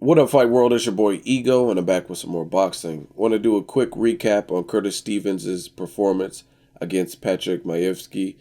What up, Fight World? It's your boy Ego, and I'm back with some more boxing. Want to do a quick recap on Curtis Stevens' performance against Patrick Maevsky,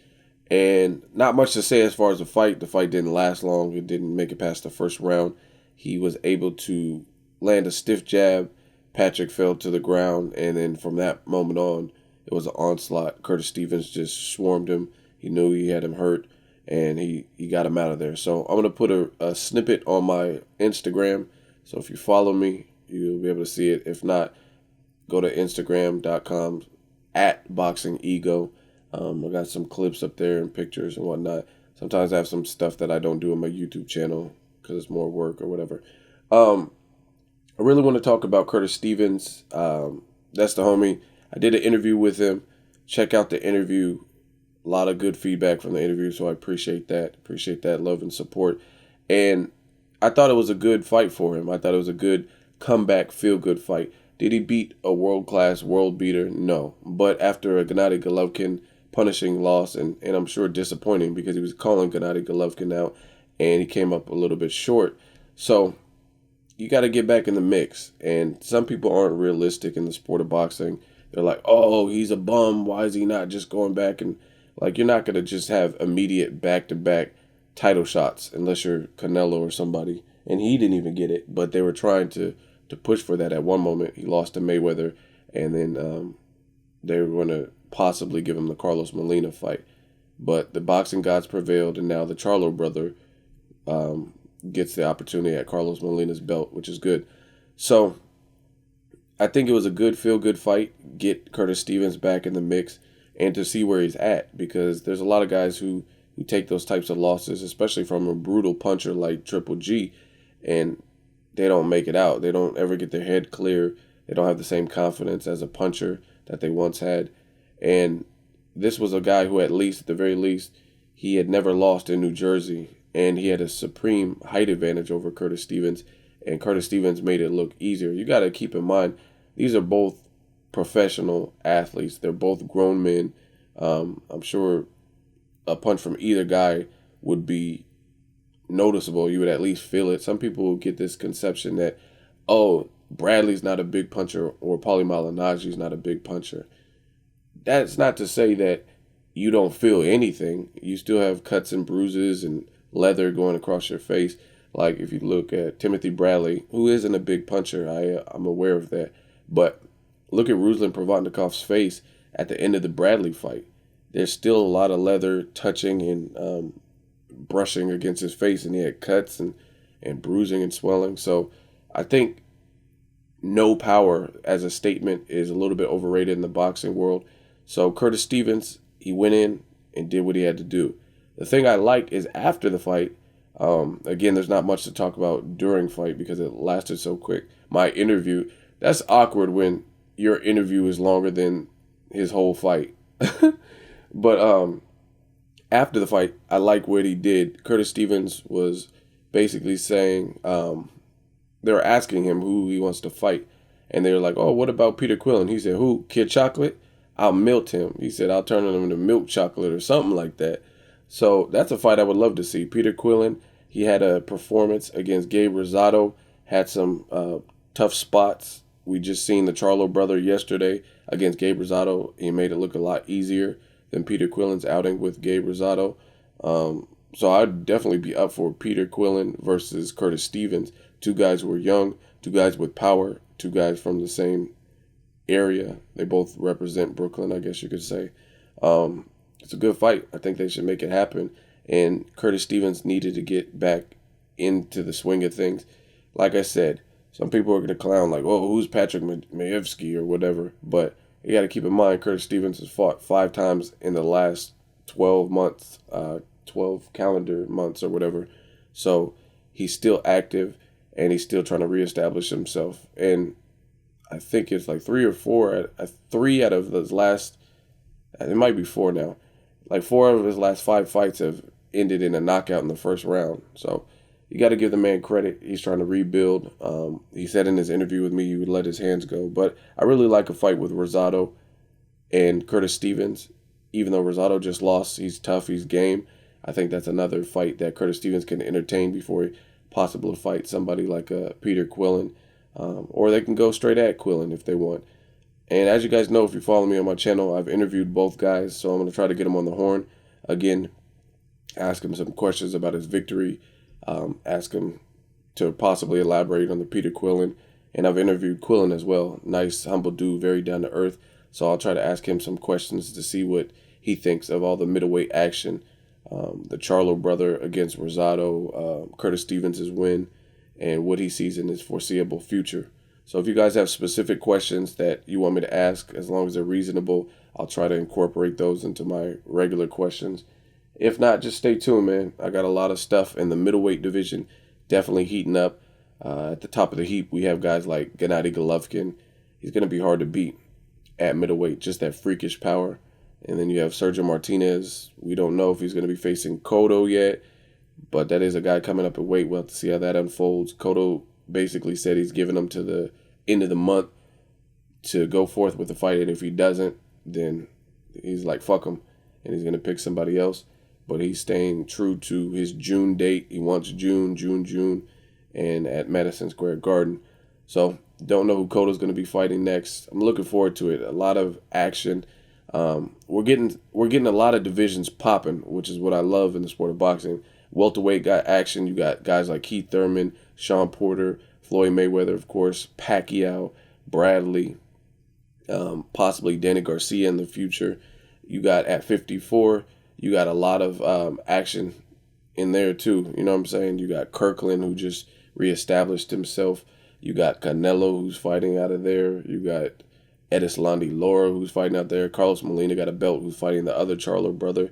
and not much to say as far as the fight. The fight didn't last long. It didn't make it past the first round. He was able to land a stiff jab. Patrick fell to the ground, and then from that moment on, it was an onslaught. Curtis Stevens just swarmed him. He knew he had him hurt, and he got him out of there. So I'm going to put a snippet on my Instagram. So if you follow me, you'll be able to see it. If not, go to Instagram.com @BoxingEgo. I got some clips up there and pictures and whatnot. Sometimes I have some stuff that I don't do on my YouTube channel because it's more work or whatever. I really want to talk about Curtis Stevens. That's the homie. I did an interview with him. Check out the interview. A lot of good feedback from the interview, so I appreciate that. Appreciate that love and support. And I thought it was a good fight for him. I thought it was a good comeback, feel-good fight. Did he beat a world-class world beater? No. But after a Gennady Golovkin punishing loss, and I'm sure disappointing because he was calling Gennady Golovkin out, and he came up a little bit short. So you got to get back in the mix. And some people aren't realistic in the sport of boxing. They're like, oh, he's a bum. Why is he not just going back? And, like, you're not going to just have immediate back-to-back title shots unless you're Canelo or somebody, and he didn't even get it, but they were trying to push for that at one moment. He lost to Mayweather, and then they were going to possibly give him the Carlos Molina fight, but the boxing gods prevailed, and now the Charlo brother gets the opportunity at Carlos Molina's belt, which is good. So I think it was a good feel-good fight, get Curtis Stevens back in the mix, and to see where he's at, because there's a lot of guys who take those types of losses, especially from a brutal puncher like Triple G, and they don't make it out. They don't ever get their head clear. They don't have the same confidence as a puncher that they once had. And this was a guy who, at the very least, he had never lost in New Jersey, and he had a supreme height advantage over Curtis Stevens, and Curtis Stevens made it look easier. You got to keep in mind, these are both professional athletes. They're both grown men. I'm sure a punch from either guy would be noticeable. You would at least feel it. Some people get this conception that, oh, Bradley's not a big puncher or Paulie Malignaggi's not a big puncher. That's not to say that you don't feel anything. You still have cuts and bruises and leather going across your face. Like if you look at Timothy Bradley, who isn't a big puncher, I'm aware of that. But look at Ruslan Provodnikov's face at the end of the Bradley fight. There's still a lot of leather touching and brushing against his face, and he had cuts and bruising and swelling. So I think no power as a statement is a little bit overrated in the boxing world. So Curtis Stevens, he went in and did what he had to do. The thing I like is after the fight, again, there's not much to talk about during fight because it lasted so quick. My interview, that's awkward when your interview is longer than his whole fight. But after the fight, I like what he did. Curtis Stevens was basically saying, they were asking him who he wants to fight. And they were like, oh, what about Peter Quillin? He said, who? Kid Chocolate? I'll melt him. He said, I'll turn him into milk chocolate or something like that. So that's a fight I would love to see. Peter Quillin, he had a performance against Gabe Rosado, had some tough spots. We just seen the Charlo brother yesterday against Gabe Rosado. He made it look a lot easier than Peter Quillin's outing with Gabe Rosado. So I'd definitely be up for Peter Quillin versus Curtis Stevens. Two guys who are young, two guys with power, two guys from the same area. They both represent Brooklyn, I guess you could say. It's a good fight. I think they should make it happen. And Curtis Stevens needed to get back into the swing of things. Like I said, some people are going to clown like, oh, who's Patrick Maevsky or whatever. But you got to keep in mind, Curtis Stevens has fought 5 times in the last 12 months, 12 calendar months or whatever. So he's still active, and he's still trying to reestablish himself. And I think it's like 3 or 4, 3 out of his last, it might be 4 now. Like 4 of his last 5 fights have ended in a knockout in the first round. So you got to give the man credit. He's trying to rebuild. He said in his interview with me he would let his hands go. But I really like a fight with Rosado and Curtis Stevens. Even though Rosado just lost, he's tough, he's game. I think that's another fight that Curtis Stevens can entertain before he possible to fight somebody like Peter Quillin, or they can go straight at Quillin if they want. And as you guys know, if you follow me on my channel, I've interviewed both guys, so I'm going to try to get him on the horn again, ask him some questions about his victory, ask him to possibly elaborate on the Peter Quillin. And I've interviewed Quillin as well. Nice, humble dude, very down to earth. So I'll try to ask him some questions to see what he thinks of all the middleweight action. The Charlo brother against Rosado, Curtis Stevens' win, and what he sees in his foreseeable future. So if you guys have specific questions that you want me to ask, as long as they're reasonable, I'll try to incorporate those into my regular questions. If not, just stay tuned, man. I got a lot of stuff in the middleweight division, definitely heating up. At the top of the heap, we have guys like Gennady Golovkin. He's going to be hard to beat at middleweight, just that freakish power. And then you have Sergio Martinez. We don't know if he's going to be facing Cotto yet, but that is a guy coming up at weight. We'll have to see how that unfolds. Cotto basically said he's giving him to the end of the month to go forth with the fight, and if he doesn't, then he's like, fuck him, and he's going to pick somebody else. But he's staying true to his June date. He wants June, and at Madison Square Garden. So don't know who Cotto's going to be fighting next. I'm looking forward to it. A lot of action. We're getting a lot of divisions popping, which is what I love in the sport of boxing. Welterweight got action. You got guys like Keith Thurman, Sean Porter, Floyd Mayweather, of course, Pacquiao, Bradley, possibly Danny Garcia in the future. You got at 54, you got a lot of action in there too. You know what I'm saying? You got Kirkland, who just reestablished himself. You got Canelo, who's fighting out of there. You got Edislandi Lara, who's fighting out there. Carlos Molina got a belt, who's fighting the other Charlo brother.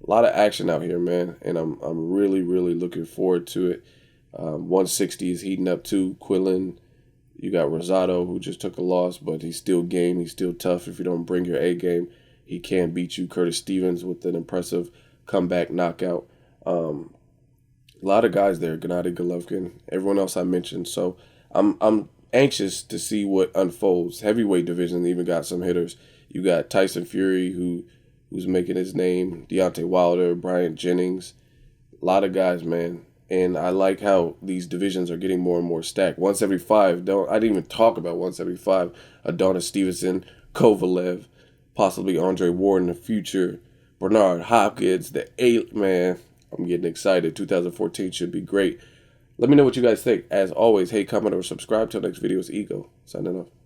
A lot of action out here, man, and I'm really looking forward to it. 160 is heating up too. Quillin, you got Rosado, who just took a loss, but he's still game. He's still tough. If you don't bring your A game, he can beat you. Curtis Stevens with an impressive comeback knockout. A lot of guys there. Gennady Golovkin, everyone else I mentioned. So I'm anxious to see what unfolds. Heavyweight division even got some hitters. You got Tyson Fury, who's making his name. Deontay Wilder, Bryant Jennings. A lot of guys, man. And I like how these divisions are getting more and more stacked. 175, I didn't even talk about 175. Adonis Stevenson, Kovalev, possibly Andre Ward in the future. Bernard Hopkins, the 8th, man. I'm getting excited. 2014 should be great. Let me know what you guys think. As always, hate, comment, or subscribe. Till next video, it's Ego. Signing off.